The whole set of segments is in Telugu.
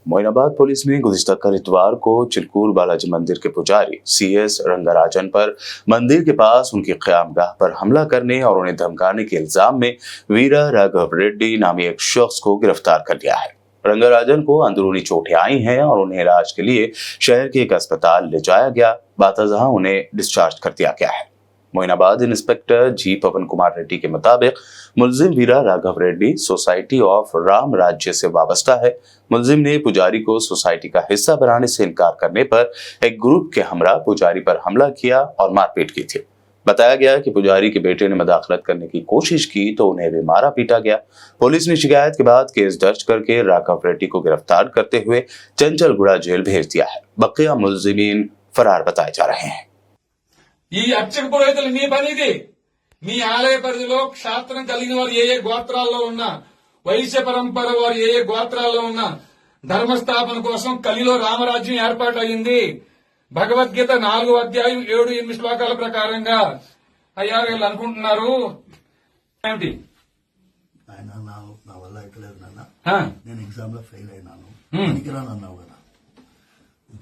मोइनाबाद पुलिस ने गुज़िश्ता इतवार को चिलकूर बालाजी मंदिर के पुजारी CS रंगराजन पर मंदिर के पास उनकी क़यामगाह पर हमला करने और उन्हें धमकाने के इल्जाम में वीरा राघव रेड्डी नामी एक शख्स को गिरफ्तार कर लिया है। रंगराजन को अंदरूनी चोटें आई हैं और उन्हें इलाज के लिए शहर के एक अस्पताल ले जाया गया, बातज़ाह उन्हें डिस्चार्ज कर दिया गया है। मोइनाबाद इंस्पेक्टर जी पवन कुमार रेड्डी के मुताबिक मुलजिम वीरा राघव रेड्डी सोसाइटी ऑफ राम राज्य से वाबस्ता है। मुलजिम ने पुजारी को सोसाइटी का हिस्सा बनाने से इनकार करने पर एक ग्रुप के हमरा पुजारी पर हमला किया और मारपीट की थी। बताया गया कि पुजारी के बेटे ने मदाखलत करने की कोशिश की तो उन्हें भी मारा पीटा गया। पुलिस ने शिकायत के बाद केस दर्ज करके राघव रेड्डी को गिरफ्तार करते हुए चंचलगुड़ा जेल भेज दिया है। बकिया मुलजिमीन फरार बताए जा रहे हैं। ఈ అర్చక పురోహితులు మీ పనిది మీ ఆలయ పరిధిలో క్షాత్రం కలిగిన వారు ఏ గోత్రాల్లో ఉన్నా వైశ్య పరంపర వారు ఏ గోత్రాల్లో ఉన్నా ధర్మస్థాపన కోసం కలిలో రామరాజ్యం ఏర్పాటు అయింది। భగవద్గీత 4వ అధ్యాయం 7-8 శ్లోకాల ప్రకారంగా అయ్యా వీళ్ళు అనుకుంటున్నారు ఏమిటి ఆయన నా వల్ల అయితలేదు నాన్న, నేను ఎగ్జామ్ లో ఫెయిల్ అయినాను, పనికిరాను అన్నావు కదా,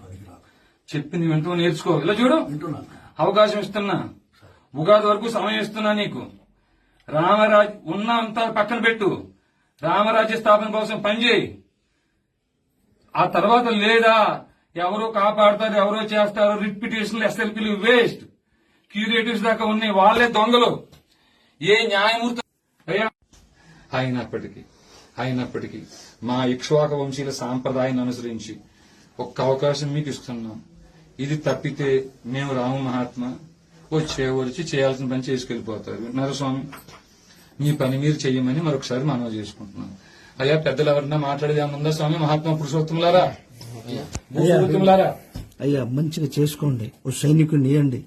పనికిరాను చెప్పింది వింటూ నేర్చుకో। ఇలా చూడు వింటున్నాను, అవకాశం ఇస్తున్నా, ఉగాది వరకు సమయం ఇస్తున్నా నీకు। రామరాజ్ ఉన్నంతా పక్కన పెట్టు, రామరాజ్య స్థాపన కోసం పనిచేయి। ఆ తర్వాత లేదా ఎవరో కాపాడతారు, ఎవరో చేస్తారు, రిట్ పిటిషన్లు SLPలు వేస్ట్, క్యూరేటివ్స్ దాకా ఉన్నాయి, వాళ్లే దొంగలు। ఏ న్యాయమూర్తి అయినప్పటికీ మా ఇక్ష్వాక వంశీయుల సాంప్రదాయాన్ని అనుసరించి ఒక్క అవకాశం మీకు ఇస్తున్నాం। ఇది తప్పితే మేము రామ మహాత్మ వచ్చి చేయాల్సిన పని చేసుకెళ్లిపోతారు। విన్నారు స్వామి, మీ పని మీరు చెయ్యమని మరొకసారి మనవి చేసుకుంటున్నాం। అయ్యా పెద్దలు ఎవరన్నా మాట్లాడేది ఏమన్నా స్వామి? మహాత్మా పురుషోత్తములారా, అయ్యా మంచిగా చేసుకోండి, ఓ సైనికుడిని ఇవ్వండి,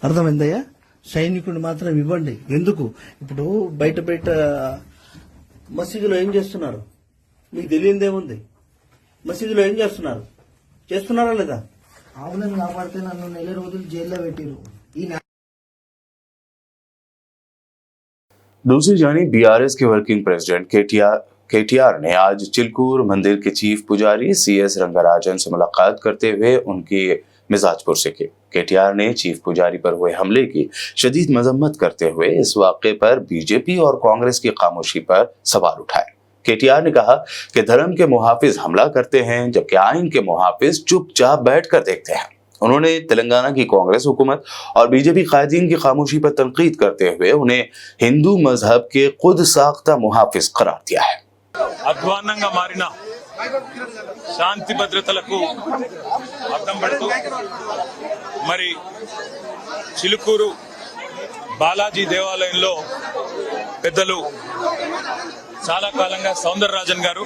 అర్థమైందయ్యా? సైనికుడిని మాత్రం ఇవ్వండి। ఎందుకు ఇప్పుడు బయట మసీదులో ఏం చేస్తున్నారు మీకు తెలియదేముంది? మసీదులో ఏం చేస్తున్నారా లేదా? ఆవులను కాపాడితే నన్ను 4 రోజులు జైల్లో పెట్టారు। दूसरी जानिब BRS के वर्किंग प्रेसिडेंट KTR ने आज चिलकूर मंदिर के चीफ पुजारी CS रंगराजन से मुलाकात करते हुए उनकी मिजाज पुरसे की। KTR ने चीफ पुजारी पर हुए हमले की शदीद मजम्मत करते हुए इस वाक़े पर बीजेपी और कांग्रेस की खामोशी पर सवाल उठाए। KTR ने कहा कि धर्म के मुहाफिज हमला करते हैं जबकि आइन के मुहाफिज चुपचाप बैठकर देखते हैं। उन्होंने तेलंगाना की कांग्रेस हुकूमत और बीजेपी कायदीन की खामोशी पर तनकीद करते हुए उन्हें हिंदू मजहब के खुद साख्ता मुहाफिज करार दिया है। అధ్వాన్నంగా మారిన శాంతి భద్రతలకు అద్దం పడుతూ మరి చిలుకూరు బాలాజీ దేవాలయంలో పెద్దలు చాలా కాలంగా సౌందరరాజన్ గారు,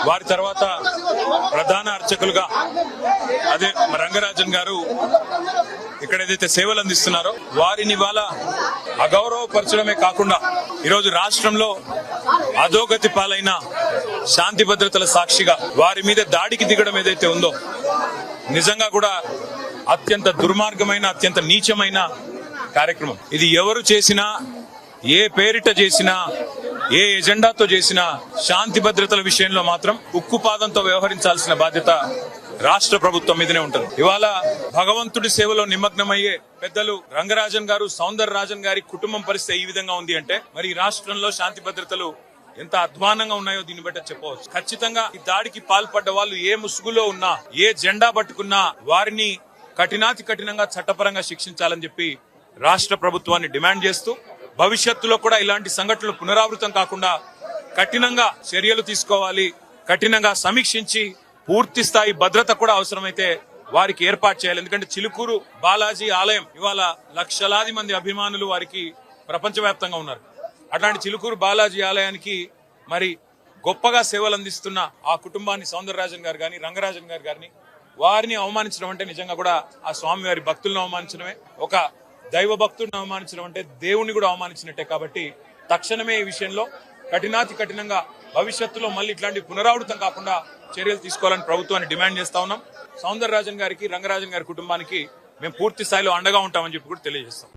వారి తర్వాత ప్రధాన అర్చకులుగా అదే రంగరాజన్ గారు ఇక్కడ ఏదైతే సేవలు అందిస్తున్నారో వారిని ఇవాళ అగౌరవపరచడమే కాకుండా ఈరోజు రాష్ట్రంలో అధోగతి పాలైన శాంతి భద్రతల సాక్షిగా వారి మీద దాడికి దిగడం ఏదైతే ఉందో నిజంగా కూడా అత్యంత దుర్మార్గమైన, అత్యంత నీచమైన కార్యక్రమం ఇది। ఎవరు చేసినా, ఏ పేరిట చేసినా, ఏ ఎజెండాతో చేసినా శాంతి భద్రతల విషయంలో మాత్రం ఉక్కుపాదంతో వ్యవహరించాల్సిన బాధ్యత రాష్ట్ర ప్రభుత్వం మీదనే ఉంటుంది। ఇవాళ భగవంతుడి సేవలో నిమగ్నమయ్యే పెద్దలు రంగరాజన్ గారు, సౌందరరాజన్ గారి కుటుంబం పరిస్థితి ఈ విధంగా ఉంది అంటే మరి రాష్ట్రంలో శాంతి భద్రతలు ఎంత అధ్వానంగా ఉన్నాయో దీన్ని బట్టి చెప్పవచ్చు। ఖచ్చితంగా ఈ దాడికి పాల్పడ్డ వాళ్ళు ఏ ముసుగులో ఉన్నా, ఏ జెండా పట్టుకున్నా వారిని కఠినాతి కఠినంగా చట్టపరంగా శిక్షించాలని చెప్పి రాష్ట్ర ప్రభుత్వాన్ని డిమాండ్ చేస్తూ భవిష్యత్తులో కూడా ఇలాంటి సంఘటనలు పునరావృతం కాకుండా కఠినంగా చర్యలు తీసుకోవాలి, కఠినంగా సమీక్షించి పూర్తి స్థాయి భద్రత కూడా అవసరమైతే వారికి ఏర్పాటు చేయాలి। ఎందుకంటే చిలుకూరు బాలాజీ ఆలయం ఇవాళ లక్షలాది మంది అభిమానులు వారికి ప్రపంచవ్యాప్తంగా ఉన్నారు। అట్లాంటి చిలుకూరు బాలాజీ ఆలయానికి మరి గొప్పగా సేవలు అందిస్తున్న ఆ కుటుంబాన్ని సౌందరరాజన్ గారు గాని, రంగరాజన్ గారు గారిని వారిని అవమానించడం అంటే నిజంగా కూడా ఆ స్వామివారి భక్తులను అవమానించడమే, ఒక దైవ భక్తుడిని అవమానించడం అంటే దేవుణ్ణి కూడా అవమానించినట్టే। కాబట్టి తక్షణమే ఈ విషయంలో కఠినాతి కఠినంగా భవిష్యత్తులో మళ్ళీ ఇట్లాంటి పునరావృతం కాకుండా చర్యలు తీసుకోవాలని ప్రభుత్వాన్ని డిమాండ్ చేస్తా ఉన్నాం। సౌందరరాజన్ గారికి, రంగరాజన్ గారి కుటుంబానికి మేము పూర్తి స్థాయిలో అండగా ఉంటామని చెప్పి కూడా తెలియజేస్తాం।